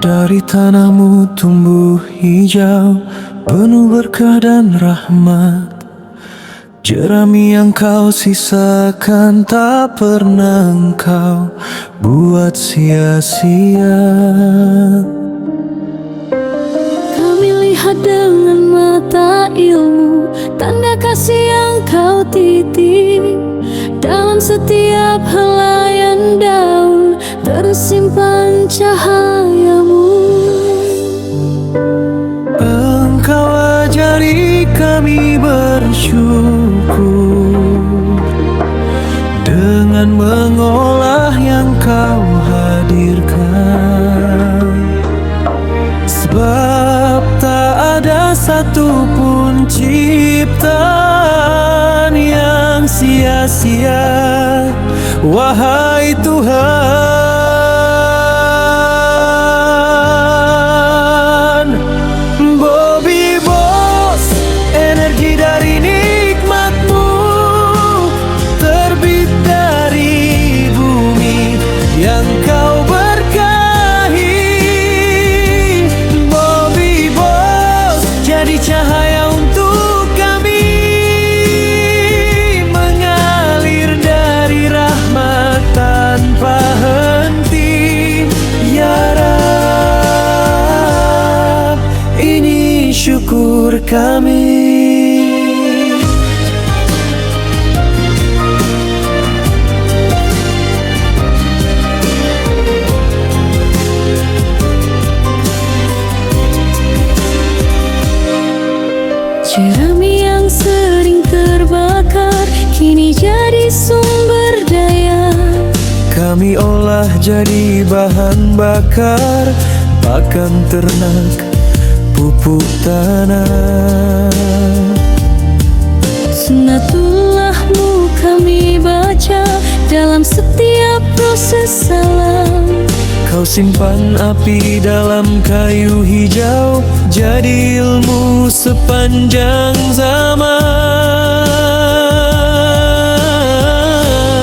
Dari tanahmu tumbuh hijau, penuh berkah dan rahmat. Jerami yang kau sisakan tak pernah engkau buat sia-sia. Kami lihat dengan mata ilmu, tanda kasih yang kau titip. Dalam setiap helaian daun tersimpan cahayamu. Engkau ajari kami bersyukur dengan mengolah yang kau hadirkan. Sebab tak ada satupun ciptaan yang sia-sia, wahai Tuhan. Bobby Boss, energi dari nikmat-Mu, terbit dari bumi yang kau berkahi. Bobby Boss, jadi cahaya untuk kami, mengalir dari rahmat tanpa henti. Ya Rab, ini syukur kami. Jerami yang sering terbakar kini jadi sumber daya. Kami olah jadi bahan bakar, pakan ternak, pupuk tanah. Sunnatullah-Mu kami baca dalam setiap proses salam. Kau simpan api dalam kayu hijau, jadi ilmu sepanjang zaman.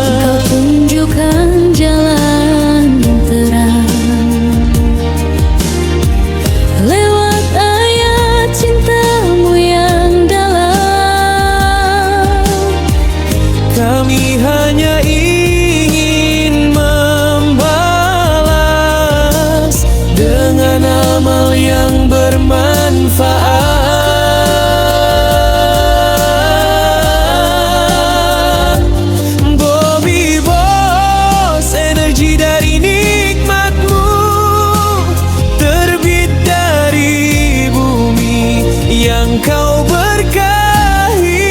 Kau tunjukkan jalan terang lewat ayat cinta-Mu yang dalam. Kami hanya ingin membalas dengan amal yang bermanfaat. Bobby Boss, energi dari nikmat-Mu, terbit dari bumi yang kau berkahi.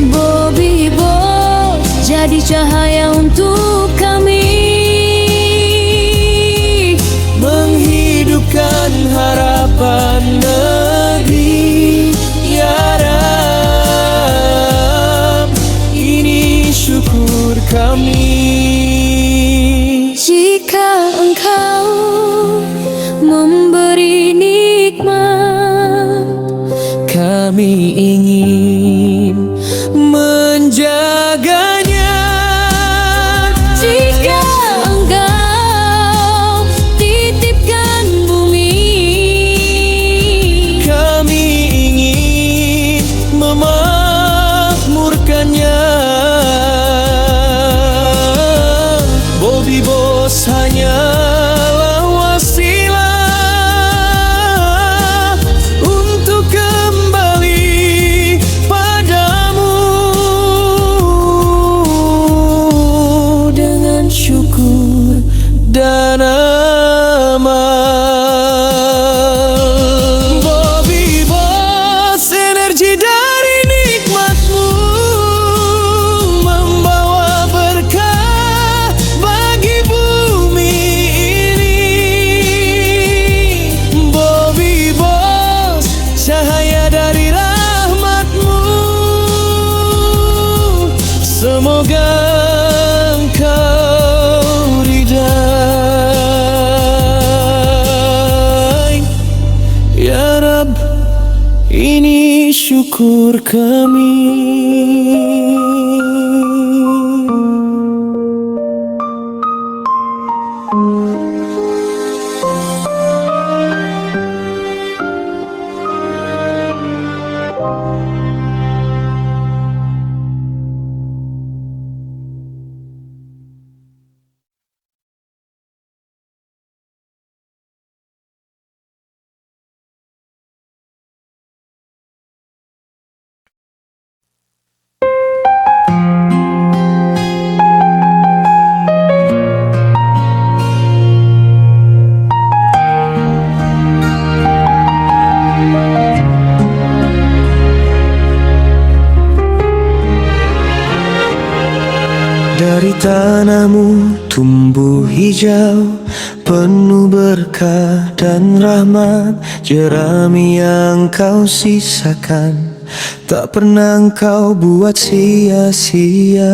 Bobby Boss, jadi cahaya untuk kami, menghidupkan harapan negeri. Ya Rab, ini syukur kami. jika Engkau memberi nikmat, Kami ingin menjaganya. jika Engkau titipkan bumi, Kami ingin memakmurkannya. Bobby Boss hanyalah wasilah untuk kembali padamu dengan syukur dan amal. Bobby Boss, energi dari nikmat-Mu, membawa berkah bagi bumi ini. Bobby Boss, cahaya dari rahmat-Mu, semoga Engkau ridai. Ya Rab, ini syukur kami. Tanahmu tumbuh hijau, penuh berkah dan rahmat. Jerami yang kau sisakan tak pernah kau buat sia-sia.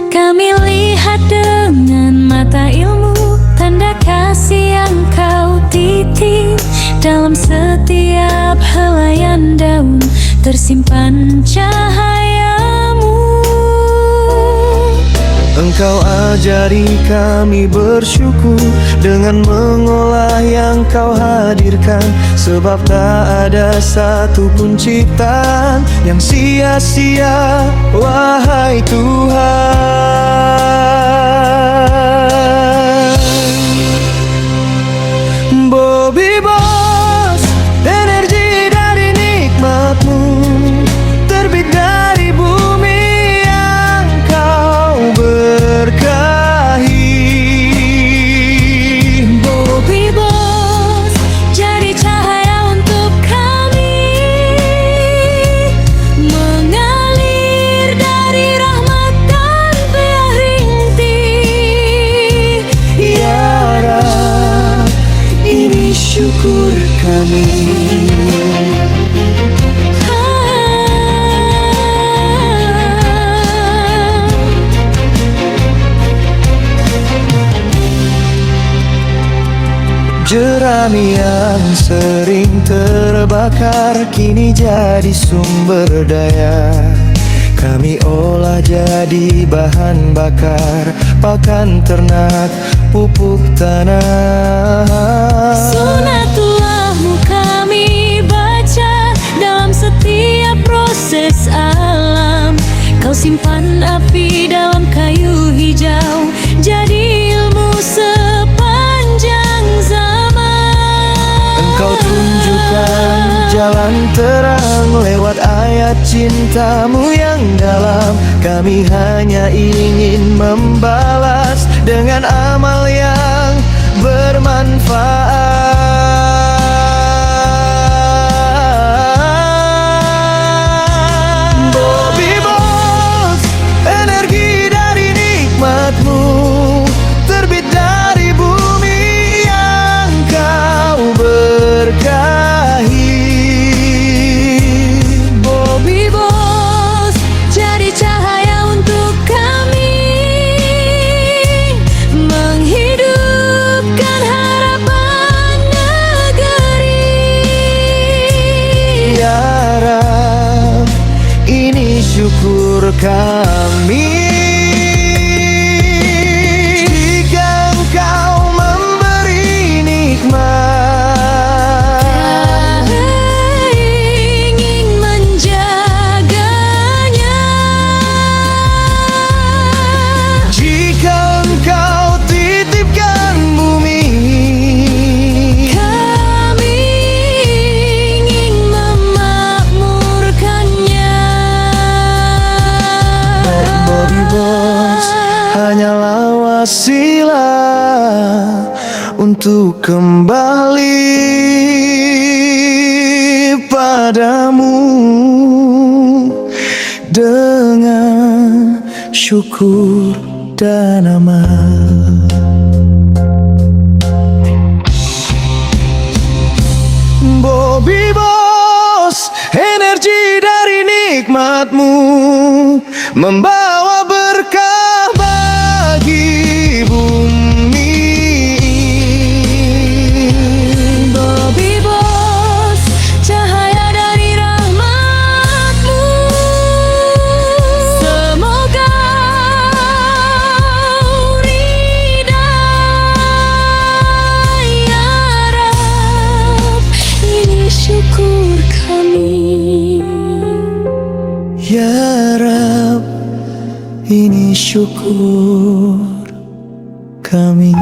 Kami lihat dengan mata ilmu, tanda kasih yang kau titip. Dalam setiap helaian daun tersimpan cahayamu. Engkau ajari kami bersyukur dengan mengolah yang kau hadirkan. Sebab tak ada satupun ciptaan yang sia-sia, wahai Tuhan. Bobby Boss, energi dari nikmat-Mu, terbit dari bumi yang kau berkahi. Bobby Boss, jadi cahaya untuk kami, mengalir dari rahmat tanpa henti. Ya Rab, ini syukur kami. Jerami yang sering terbakar kini jadi sumber daya. Kami olah jadi bahan bakar, pakan ternak, pupuk tanah. Sunatullah-Mu kami baca dalam setiap proses alam. Kau simpan api dalam kayu hijau, jadi ilmu sepanjang zaman. Engkau tunjukkan jalan terang lewat ayat cinta-Mu yang dalam. Kami hanya ingin membalas dengan amal yang bermanfaat. Bobby Boss, energi dari nikmat-Mu, terbit dari bumi yang kau berkahi. Bobby Boss, jadi cahaya untuk kami, menghidupkan harapan negeri. Ya Rab, ini syukur kami. Jika Engkau memberi nikmat, ingin menjaganya. jika Engkau titipkan bumi, Kami ingin memakmurkannya. Bobby Boss hanyalah wasilah untuk kembali padamu dengan syukur dan amal. Bobby Boss, energi dari nikmat-Mu, membawa berkah bagi bumi. Bobby Boss, cahaya dari rahmat-Mu, semoga ridha. Ya Rab, ini syukur kami. Ya Rab, ini syukur kami.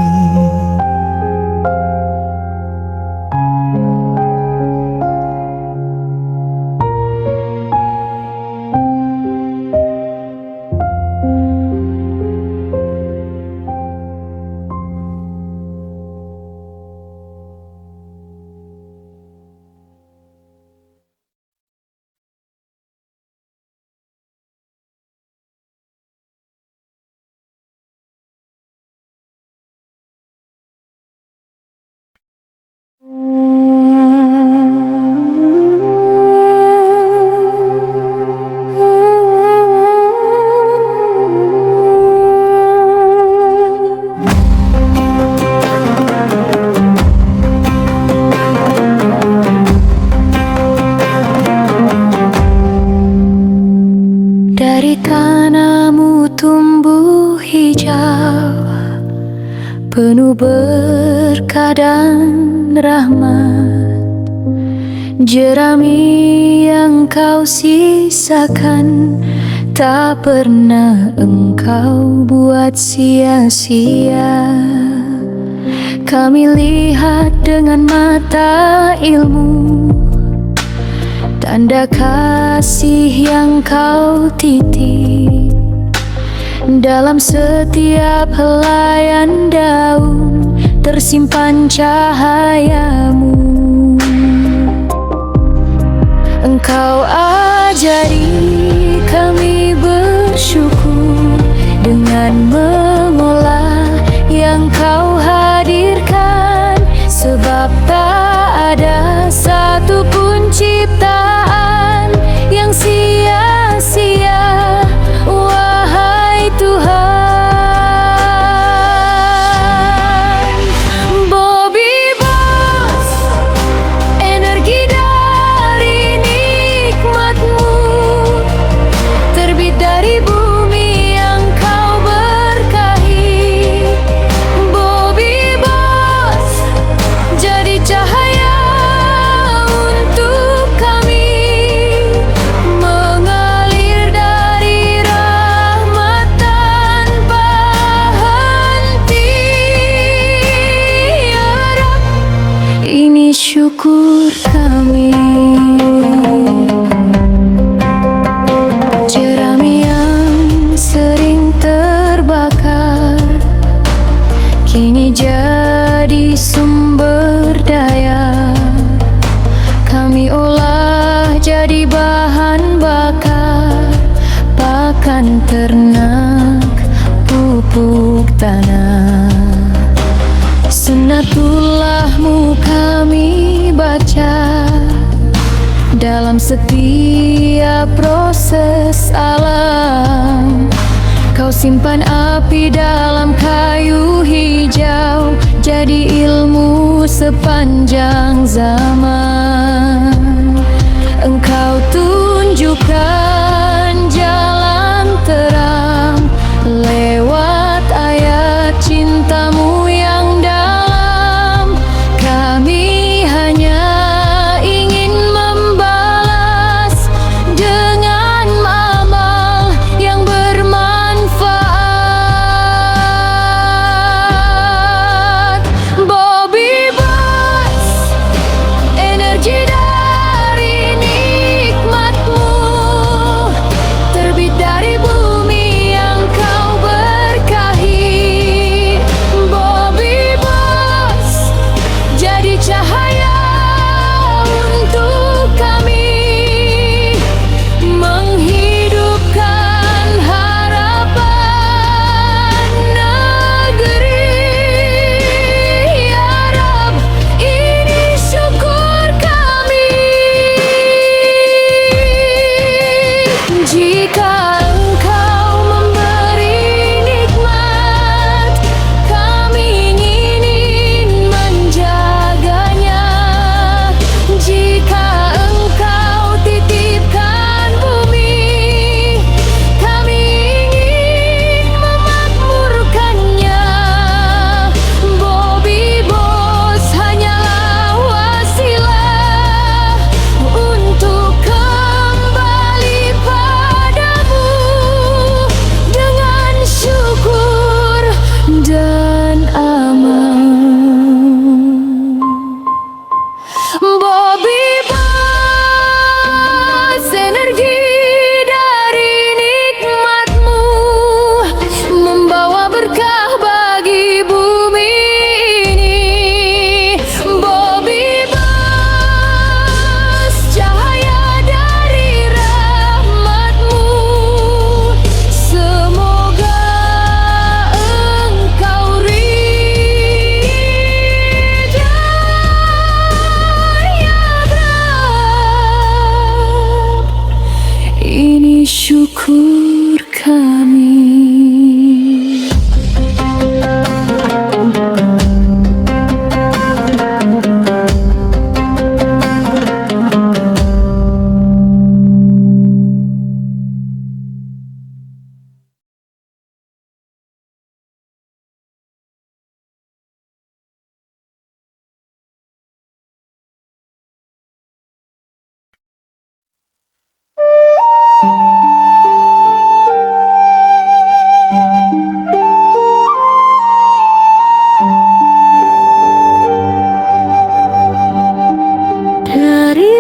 berkah dan rahmat. Jerami yang kau sisakan tak pernah engkau buat sia-sia. Kami lihat dengan mata ilmu, tanda kasih yang kau titip dalam setiap helaian daun, tersimpan cahayamu. Engkau ajari kami bersyukur dengan mengolah yang kau hadirkan, sebab tak ada satu pun ciptaan yang sia-sia, wahai Tuhan. Bobby Boss, energi dari nikmat-Mu, terbit dari bumi yang kau berkahi. Bobby Boss, jadi cahaya untuk kami, mengalir dari rahmat tanpa henti. Ya Rab, ini syukur kami. Jerami yang sering terbakar kini jadi sumber daya. Kami olah jadi bahan bakar, pakan ternak, pupuk tanah. Sunnatullah-Mu kami baca dalam setiap proses alam. Kau simpan api dalam kayu hijau, jadi ilmu sepanjang zaman. Engkau tunjukkan jalan terang lewat ayat cinta-Mu yang dalam. Kami hanya ingin membalas dengan amal yang bermanfaat. Bobby Boss, energi dari nikmat-Mu, Dari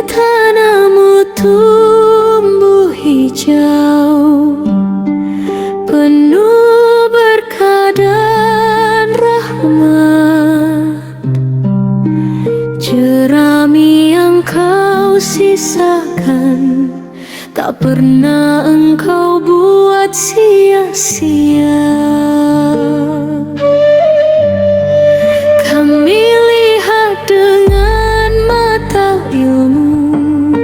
tanahmu tumbuh hijau, penuh berkah dan rahmat. Jerami yang kau sisakan tak pernah engkau buat sia-sia. Kami lihat dengan mata ilmu,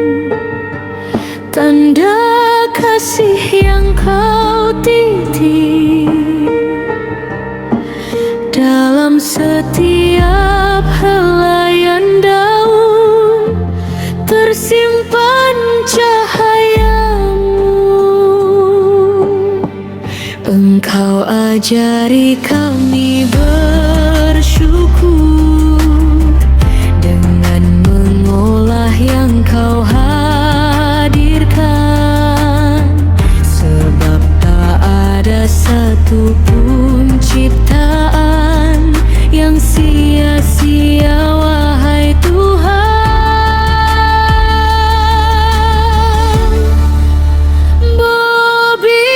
tanda kasih yang kau titip dalam setiap helaian daun, tersimpan cahayamu. Engkau ajari kami bersyukur dengan mengolah yang kau hadirkan, sebab tak ada satu pun ciptaan yang sia-sia, wahai Tuhan. Bobby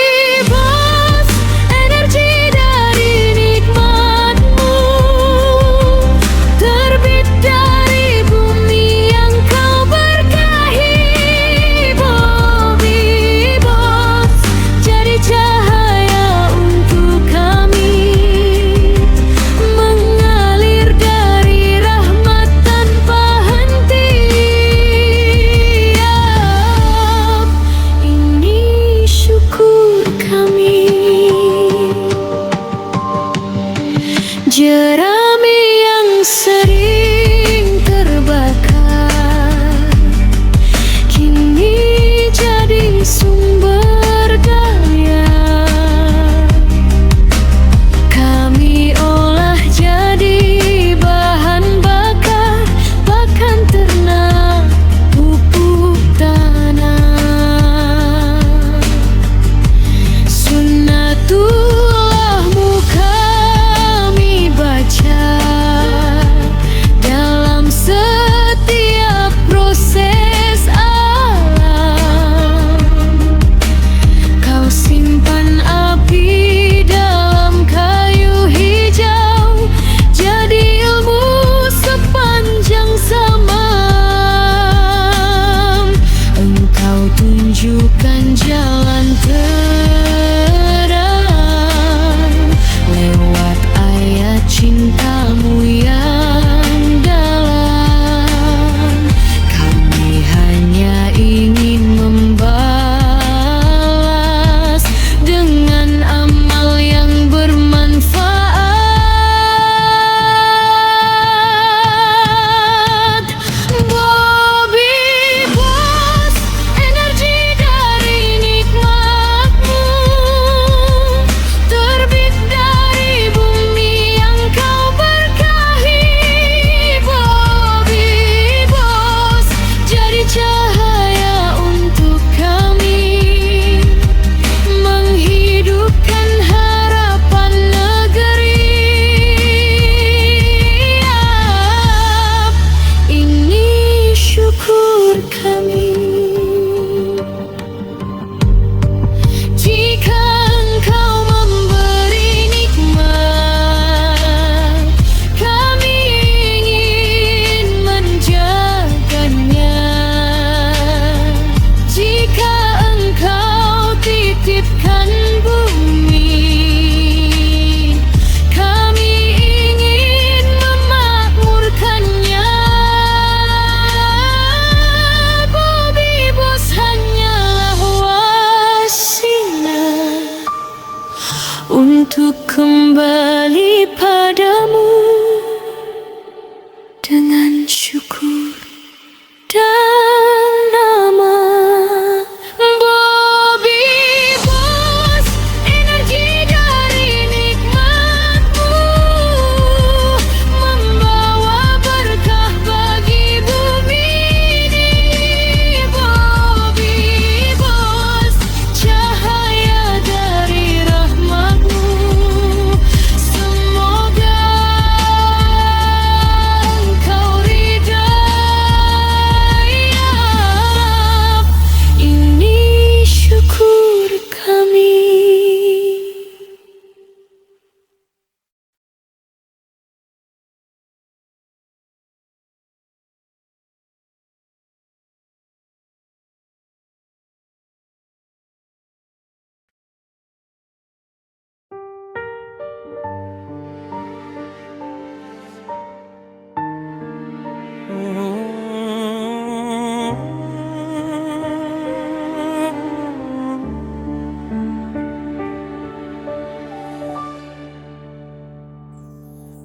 Bos, energi dari nikmat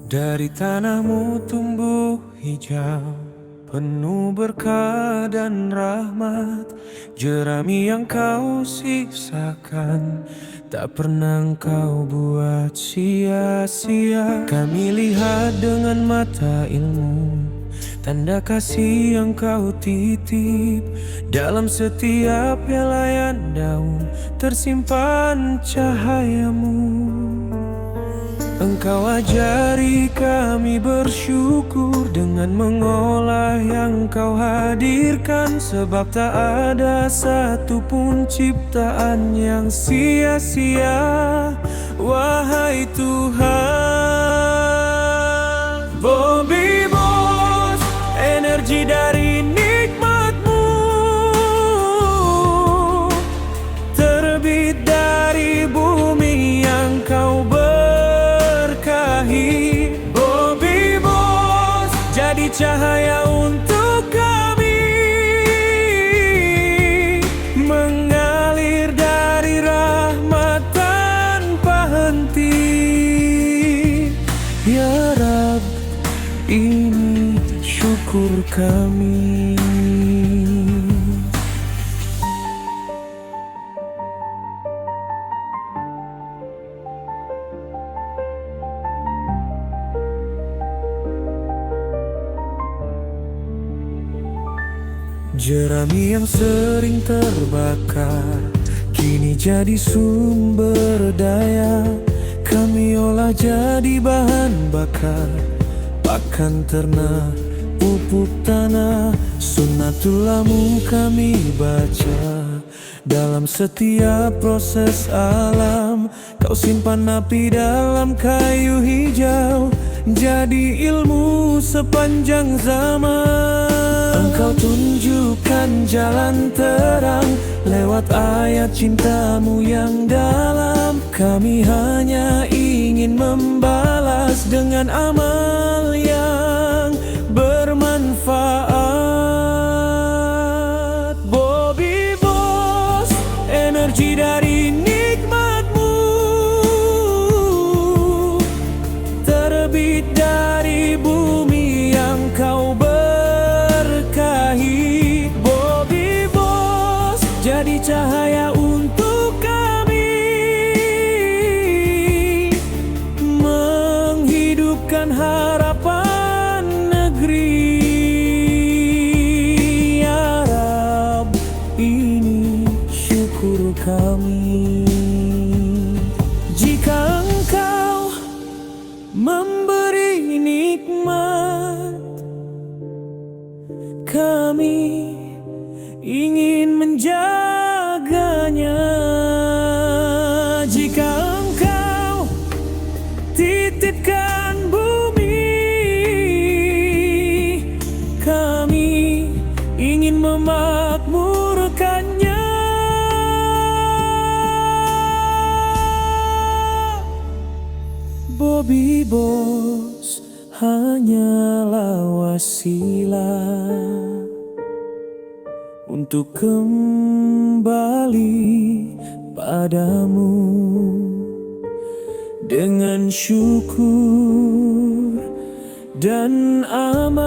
Dari tanahmu tumbuh hijau, penuh berkah dan rahmat. Jerami yang kau sisakan tak pernah kau buat sia-sia. Kami lihat dengan mata ilmu, tanda kasih yang kau titip. Dalam setiap helaian daun tersimpan cahayamu. Engkau ajari kami bersyukur dengan mengolah yang kau hadirkan. Sebab tak ada satupun ciptaan yang sia-sia, wahai Tuhan. Bobby Boss, energi dari nikmat-Mu, terbit dari bumi yang kau Bobby Boss, jadi cahaya untuk kami, mengalir dari rahmat tanpa henti. Ya Rab, ini syukur kami. Jerami yang sering terbakar kini jadi sumber daya. Kami olah jadi bahan bakar pakan ternak, pupuk tanah. Sunnatullah-Mu kami baca dalam setiap proses alam. Kau simpan api dalam kayu hijau, jadi ilmu sepanjang zaman. Engkau tunjukkan jalan terang lewat ayat cinta-Mu yang dalam. Kami hanya ingin membalas dengan amal yang bermanfaat. Bobby Boss, energi dari nikmat-Mu, terbit dari bumi yang kau berkahi. Bobby Boss, jadi cahaya untuk kami, menghidupkan harapan negeri. Ya Rab, ini syukur kami. Jika Engkau memberi nikmat, kami ingin menjaganya. Jika Engkau titipkan bumi, kami ingin memakmurkannya. Bobby Boss hanyalah wasilah untuk kembali padamu dengan syukur dan aman.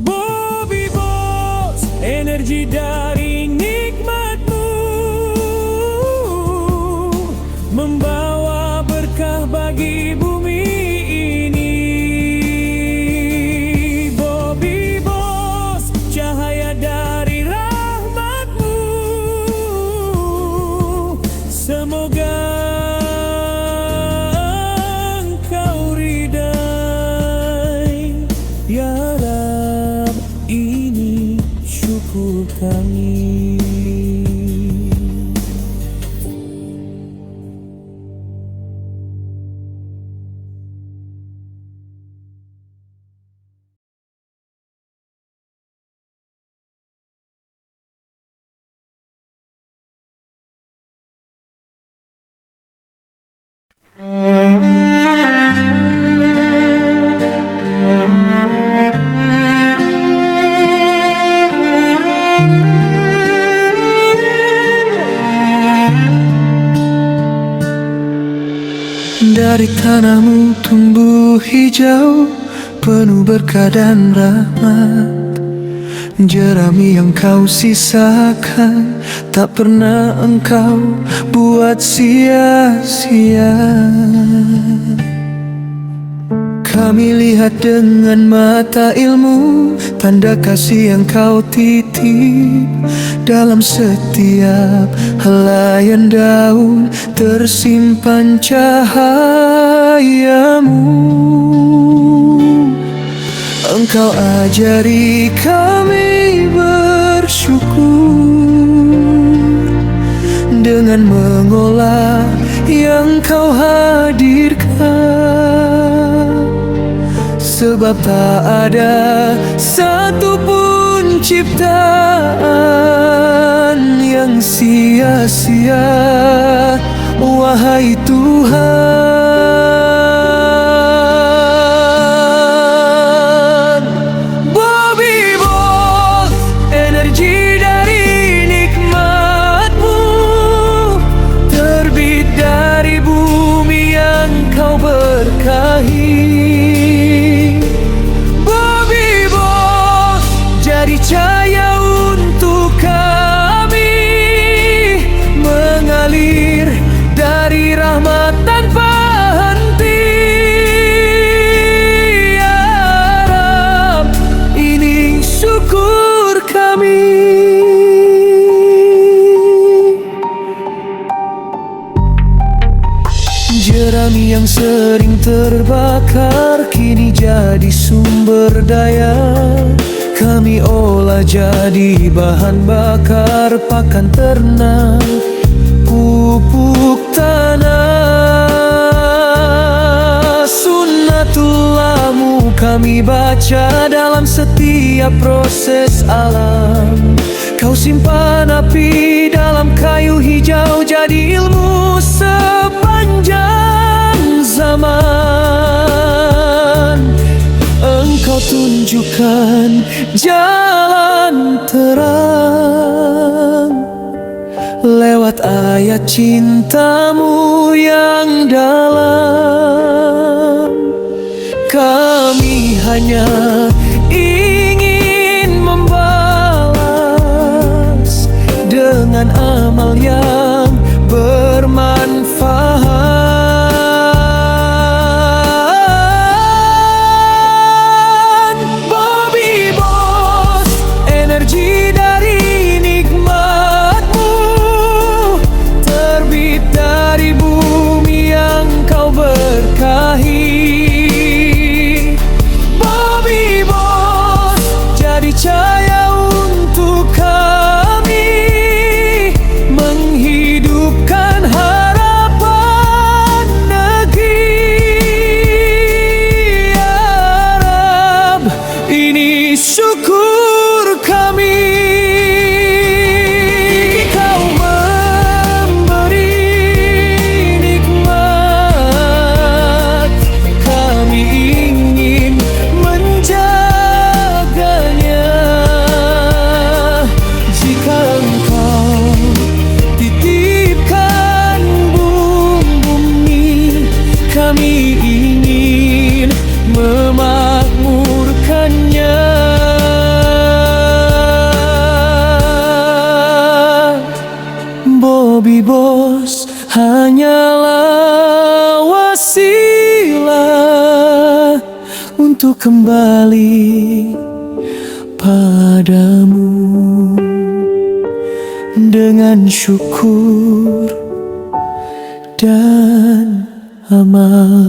Bobby Boss, energi dari nikmat-Mu, membawa berkah bagi bumi ini. Bobby Boss, cahaya dari rahmat-Mu, semoga Engkau ridai. Ya Rab, ini syukur kami. Dari tanahmu tumbuh hijau, penuh berkah dan rahmat. Jerami yang kau sisakan tak pernah engkau buat sia-sia. Kami lihat dengan mata ilmu, tanda kasih yang kau titip. Dalam setiap helaian daun tersimpan cahayamu. Engkau ajari kami bersyukur dengan mengolah yang kau hadirkan. Sebab tak ada satupun ciptaan yang sia-sia, wahai Tuhan. Bobby Boss, energi dari nikmat-Mu, terbit dari bumi yang kau berkahi. Jadi cahaya untuk kami, mengalir dari rahmat tanpa henti. Ya Rab, ini syukur kami. Jerami yang sering terbakar kini jadi sumber daya. Kami olah jadi bahan bakar pakan ternak, pupuk tanah. Sunnatullah-Mu kami baca dalam setiap proses alam. Kau simpan api dalam kayu hijau, jadi ilmu sepanjang zaman. Engkau tunjukkan jalan terang lewat ayat cinta-Mu yang dalam. Kami hanya ingin membalas dengan amal yang bermanfaat. Cahaya untuk kami, menghidupkan harapan negeri. Ya Rab, ini syukur kami. Kau memberi nikmat, kami ingin menjaganya. Jika Engkau titipkan bumi, kami ingin memakmurkannya. Bobby Boss hanyalah wasilah untuk kembali padamu dengan syukur dan amal.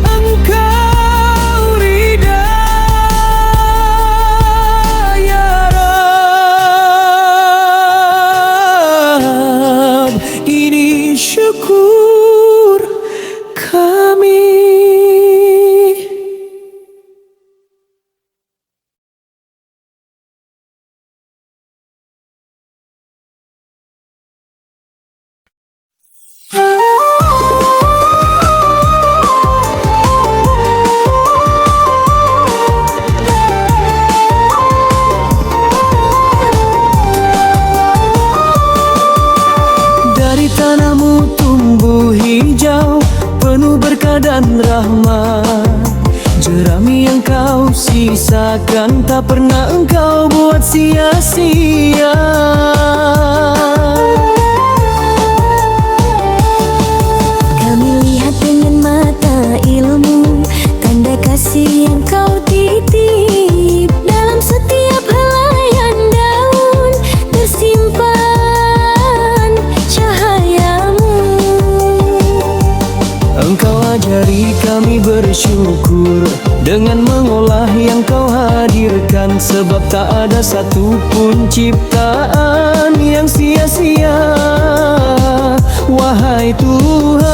Engkau ridha kau sisakan tak pernah engkau buat sia-sia. Kami lihat dengan mata ilmu tanda kasih yang kau titip. Dalam setiap helaian daun tersimpan cahayamu. Engkau ajari kami bersyukur dengan mengolah yang kau hadirkan, sebab tak ada satupun ciptaan yang sia-sia. Wahai Tuhan,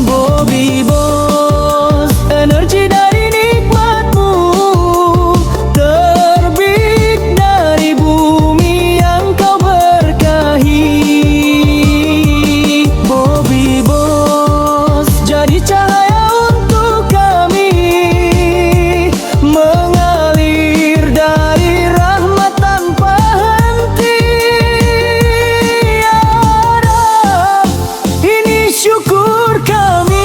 Bobby Boss, energi dari nikmat-Mu terbit dari bumi yang kau berkahi. Bobby Boss, jadi cahaya untuk kami, mengalir dari rahmat tanpa henti. Ya Rab, ini syukur kami.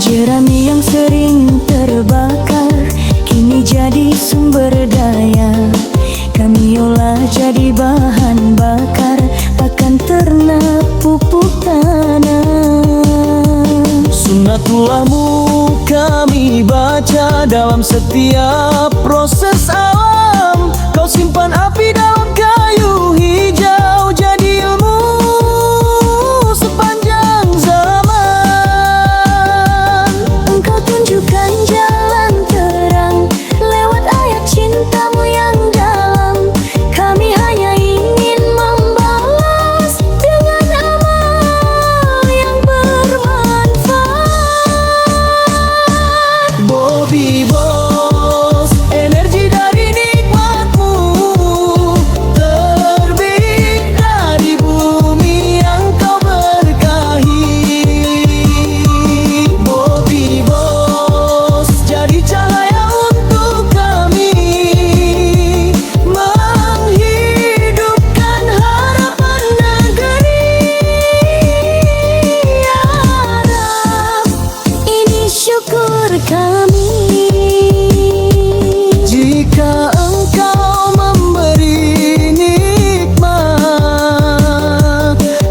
Jerami yang sering terbakar kini jadi sumber daya. Kami olah jadi bahan bakar pakan ternak, pupuk tanah. Sunnatullah-Mu kami baca dalam setiap proses alam. Kau simpan api dalam kayu hijau, jadi ilmu sepanjang zaman. Engkau tunjukkan jalan terang lewat ayat cinta-Mu yang dalam. Kami hanya ingin membalas dengan amal yang bermanfaat. Bobby Boss, energi dari nikmat-Mu terbit dari bumi yang kau berkahi. Bobby Boss, jadi cahaya untuk kami, menghidupkan harapan negeri. Ya Rab, ini syukur kami. Jika Engkau memberi nikmat,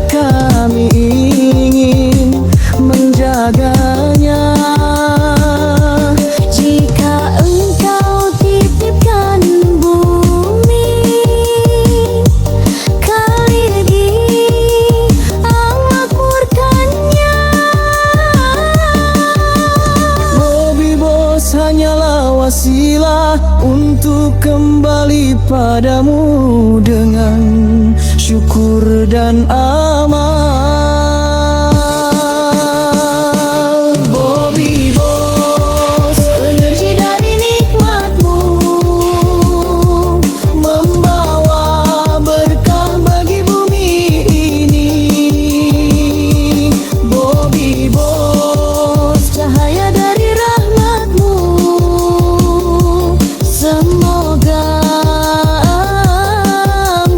kami ingin menjaganya. Jika Engkau titipkan bumi, kali lagi makmurkannya. Bobby Boss hanyalah wasilah untuk kembali padamu dengan syukur dan amal. Bobby Boss, energi dari nikmat-Mu membawa berkah bagi bumi ini. Bobby Boss, Cahaya dari rahmat-Mu, semoga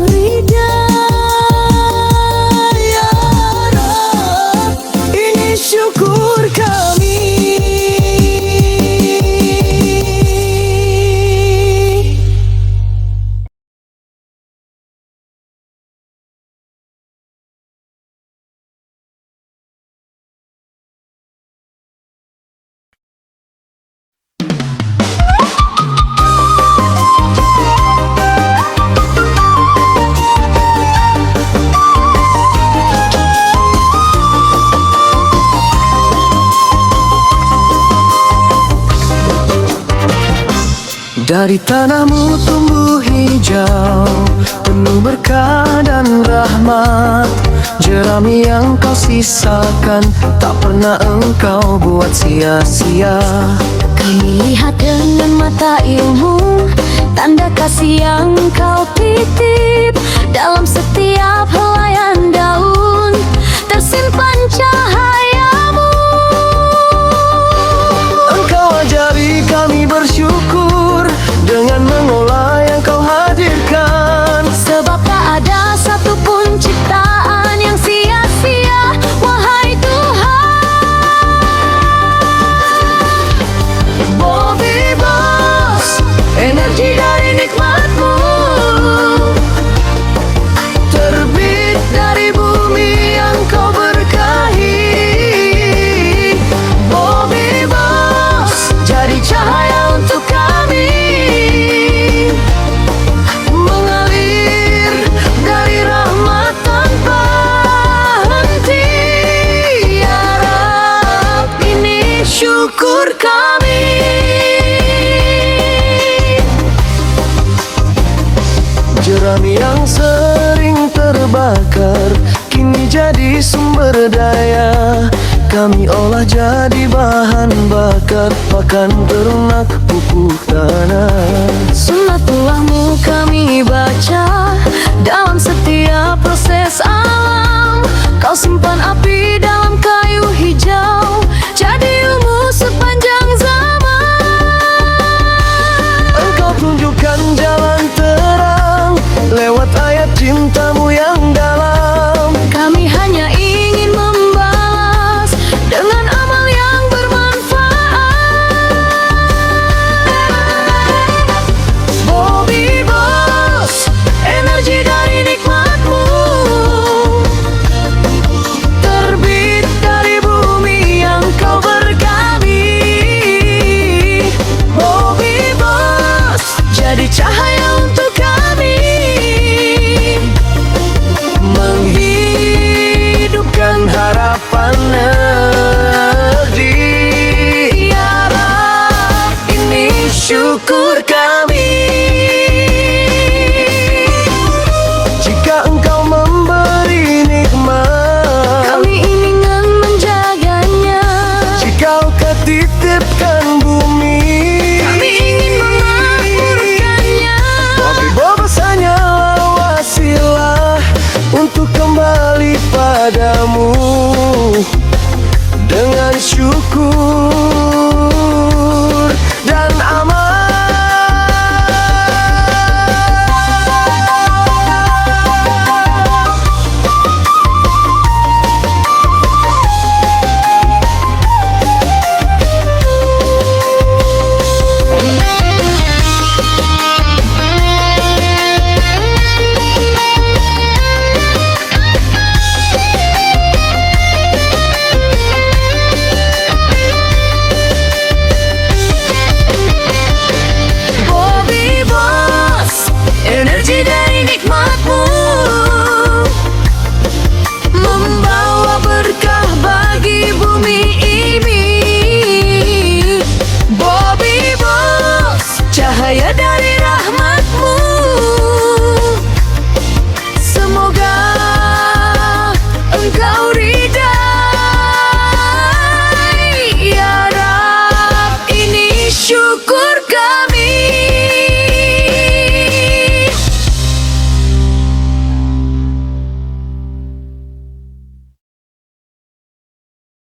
ridha. Ya Rab, ini syukur kami. Dari tanahmu tumbuh hijau, penuh berkah dan rahmat. Jerami yang kau sisakan tak pernah engkau buat sia-sia. Kami lihat dengan mata ilmu tanda kasih yang kau titip. Dalam setiap helaian daun tersimpan cahayamu. Engkau ajari kami. Jerami yang sering terbakar kini jadi sumber daya. Kami olah jadi bahan bakar pakan ternak, pupuk tanah. Sunnatullahmu kami baca dalam setiap proses alam. Kau simpan api dalam kayu hijau, jadi ilmu sepanjang zaman. Engkau tunjukkan jalan terang lewat ayat cintamu yang dalam. Kami hanya ingin membalas dengan amal yang bermanfaat. Bobby Boss, energi dari nikmatmu, terbit dari bumi yang kau berkahi. Bobby Boss, jadi cahaya untuk kami, menghidupkan harapan negeri. Ya Rab, Ini syukur kami. Jika engkau memberi nikmat, kami ingin menjaganya. jika engkau titipkan bumi, Kami ingin memakmurkannya. Bobby Boss hanyalah wasilah untuk kembali padamu dengan syukur dan amal. Bobby Boss, energi dari nikmatmu, membawa berkah bagi bumi ini. Bobby Boss, cahaya dari rahmatmu, semoga engkau ridai. Ya Rab, ini syukur